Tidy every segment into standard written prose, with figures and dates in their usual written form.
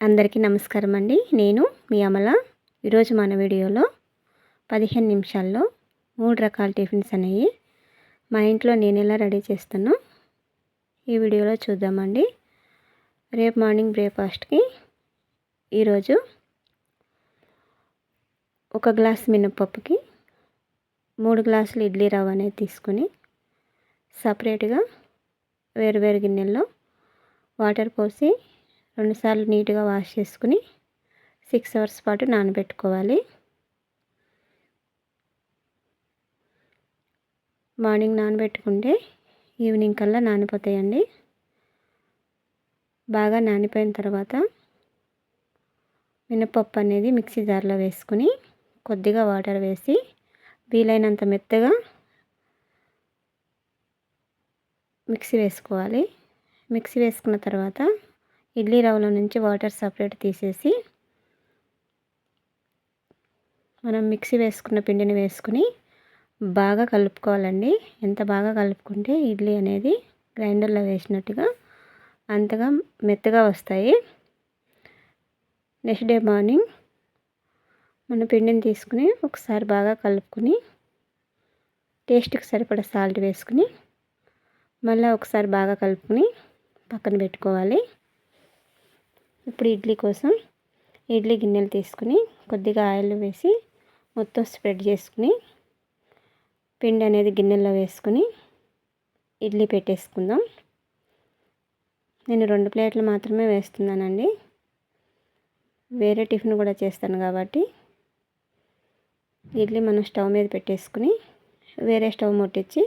అందరికీ నమస్కారం అండి. నేను మీ అమల. ఈరోజు మన వీడియోలో 15 నిమిషాల్లో 3 రకాల టిఫిన్స్ అనేవి మా ఇంట్లో నేను ఎలా రెడీ చేస్తానో ఈ వీడియోలో చూద్దామండి. రేపు మార్నింగ్ బ్రేక్ఫాస్ట్కి ఈరోజు ఒక గ్లాస్ మినపప్పుకి 3 గ్లాసులు ఇడ్లీ రవ్వ అనేది తీసుకొని సపరేట్గా వేరు గిన్నెల్లో వాటర్ పోసి 2 సార్లు నీట్గా వాష్ చేసుకుని 6 అవర్స్ పాటు నానబెట్టుకోవాలి. మార్నింగ్ నానబెట్టుకుంటే ఈవినింగ్ కల్లా నానిపోతాయండి. బాగా నానిపోయిన తర్వాత మినపప్పు అనేది మిక్సీ జార్లో వేసుకుని కొద్దిగా వాటర్ వేసి వీలైనంత మెత్తగా మిక్సీ వేసుకోవాలి. మిక్సీ వేసుకున్న తర్వాత ఇడ్లీ రవ్వలో నుంచి వాటర్ సపరేట్ తీసేసి మనం మిక్సీ వేసుకున్న పిండిని వేసుకుని బాగా కలుపుకోవాలండి. ఎంత బాగా కలుపుకుంటే ఇడ్లీ అనేది గ్రైండర్లో వేసినట్టుగా అంతగా మెత్తగా వస్తాయి. నెక్స్ట్ డే మార్నింగ్ మన పిండిని తీసుకుని ఒకసారి బాగా కలుపుకొని టేస్ట్కి సరిపడా సాల్ట్ వేసుకుని మళ్ళీ ఒకసారి బాగా కలుపుకొని పక్కన పెట్టుకోవాలి. ఇప్పుడు ఇడ్లీ కోసం ఇడ్లీ గిన్నెలు తీసుకుని కొద్దిగా ఆయిల్ వేసి మొత్తం స్ప్రెడ్ చేసుకుని పిండి అనేది గిన్నెల్లో వేసుకుని ఇడ్లీ పెట్టేసుకుందాం. నేను 2 ప్లేట్లు మాత్రమే వేస్తున్నానండి. వేరే టిఫిన్ కూడా చేస్తాను కాబట్టి ఇడ్లీ మనం స్టవ్ మీద పెట్టేసుకుని వేరే స్టవ్ ముట్టించి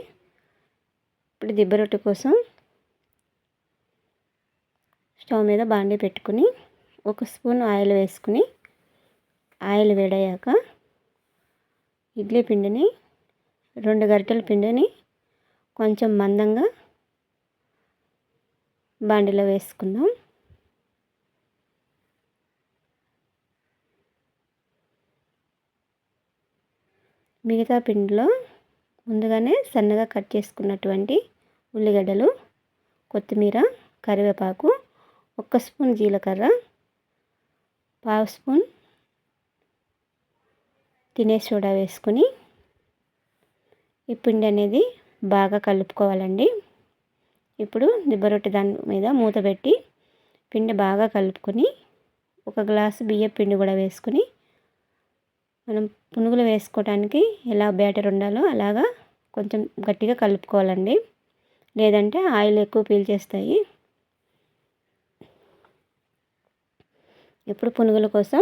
ఇప్పుడు దిబ్బ రొట్టె కోసం స్టవ్ మీద బాండీ పెట్టుకుని 1 స్పూన్ ఆయిల్ వేసుకుని ఆయిల్ వేడయ్యాక ఇడ్లీ పిండిని 2 గరిటెల పిండిని కొంచెం మందంగా బాండీలో వేసుకుందాం. మిగతా పిండిలో ముందుగానే సన్నగా కట్ చేసుకున్నటువంటి ఉల్లిగడ్డలు, కొత్తిమీర, కరివేపాకు, 1 స్పూన్ జీలకర్ర, 1/2 స్పూన్ తినే సోడా వేసుకుని ఈ పిండి అనేది బాగా కలుపుకోవాలండి. ఇప్పుడు దిబ్బ రొట్టె దాని మీద మూత పెట్టి పిండి బాగా కలుపుకొని 1 గ్లాసు బియ్యం పిండి కూడా వేసుకుని మనం పునుగులు వేసుకోవడానికి ఎలా బ్యాటర్ ఉండాలో అలాగా కొంచెం గట్టిగా కలుపుకోవాలండి. లేదంటే ఆయిల్ ఎక్కువ పీల్చేస్తాయి. ఇప్పుడు పునుగుల కోసం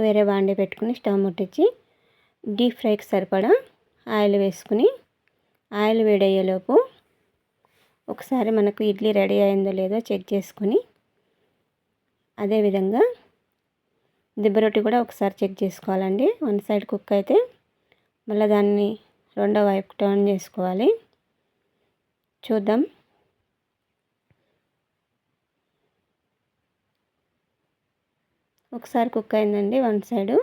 వేరే బాండీ పెట్టుకుని స్టవ్ ముట్టించి డీప్ ఫ్రైకి సరిపడా ఆయిల్ వేసుకుని ఆయిల్ వేడయ్యేలోపు ఒకసారి మనకు ఇడ్లీ రెడీ అయిందో లేదో చెక్ చేసుకుని అదేవిధంగా దిబ్బ రొట్టె కూడా ఒకసారి చెక్ చేసుకోవాలండి. 1 సైడ్ కుక్ అయితే మళ్ళీ దాన్ని రెండో వైపు టర్న్ చేసుకోవాలి. చూద్దాం. ఒకసారి కుక్ అయిందండి 1 సైడు.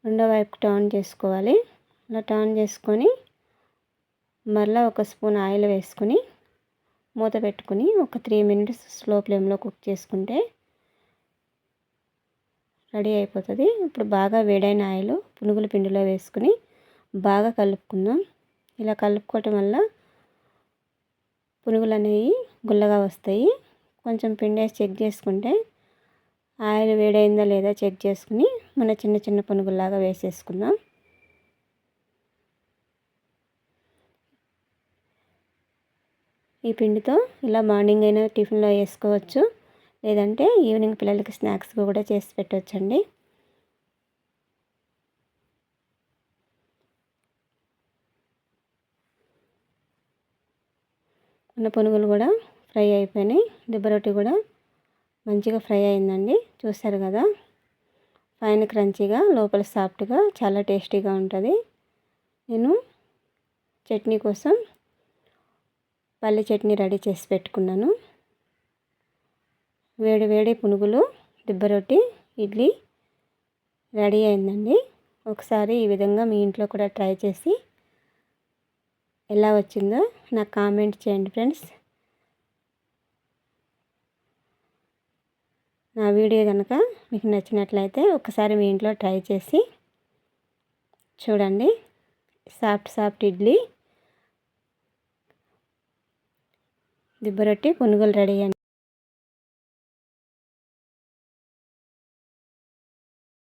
రెండో వైపు టర్న్ చేసుకోవాలి. అలా టర్న్ చేసుకొని మళ్ళీ 1 స్పూన్ ఆయిల్ వేసుకుని మూత పెట్టుకుని ఒక 3 మినిట్స్ స్లో ఫ్లేమ్లో కుక్ చేసుకుంటే రెడీ అయిపోతుంది. ఇప్పుడు బాగా వేడైన ఆయిల్ పునుగుల పిండిలో వేసుకుని బాగా కలుపుకుందాం. ఇలా కలుపుకోవటం వల్ల పునుగులు అనేవి గుల్లగా వస్తాయి. కొంచెం పిండి వేసి చెక్ చేసుకుంటే ఆయిల్ వేడైందా లేదా చెక్ చేసుకుని మన చిన్న పునుగుల్లాగా వేసేసుకుందాం. ఈ పిండితో ఇలా మార్నింగ్ అయినా టిఫిన్లో వేసుకోవచ్చు, లేదంటే ఈవినింగ్ పిల్లలకి స్నాక్స్ కూడా చేసి పెట్టవచ్చండి. మన పునుగులు కూడా ఫ్రై అయిపోయినాయి. దిబ్బ రొట్టె కూడా మంచిగా ఫ్రై అయిందండి. చూసారు కదా, పైన క్రంచీగా లోపల సాఫ్ట్గా చాలా టేస్టీగా ఉంటుంది. నేను చట్నీ కోసం పల్లి చట్నీ రెడీ చేసి పెట్టుకున్నాను. వేడి పునుగులు, దిబ్బ రొట్టె, ఇడ్లీ రెడీ అయిందండి. ఒకసారి ఈ విధంగా మీ ఇంట్లో కూడా ట్రై చేసి ఎలా వచ్చిందో నాకు కామెంట్ చేయండి ఫ్రెండ్స్. నా వీడియో కనుక మీకు నచ్చినట్లయితే ఒకసారి మీ ఇంట్లో ట్రై చేసి చూడండి. సాఫ్ట్ ఇడ్లీ దిబ్బ రొట్టి పునుగులు రెడీ అండి.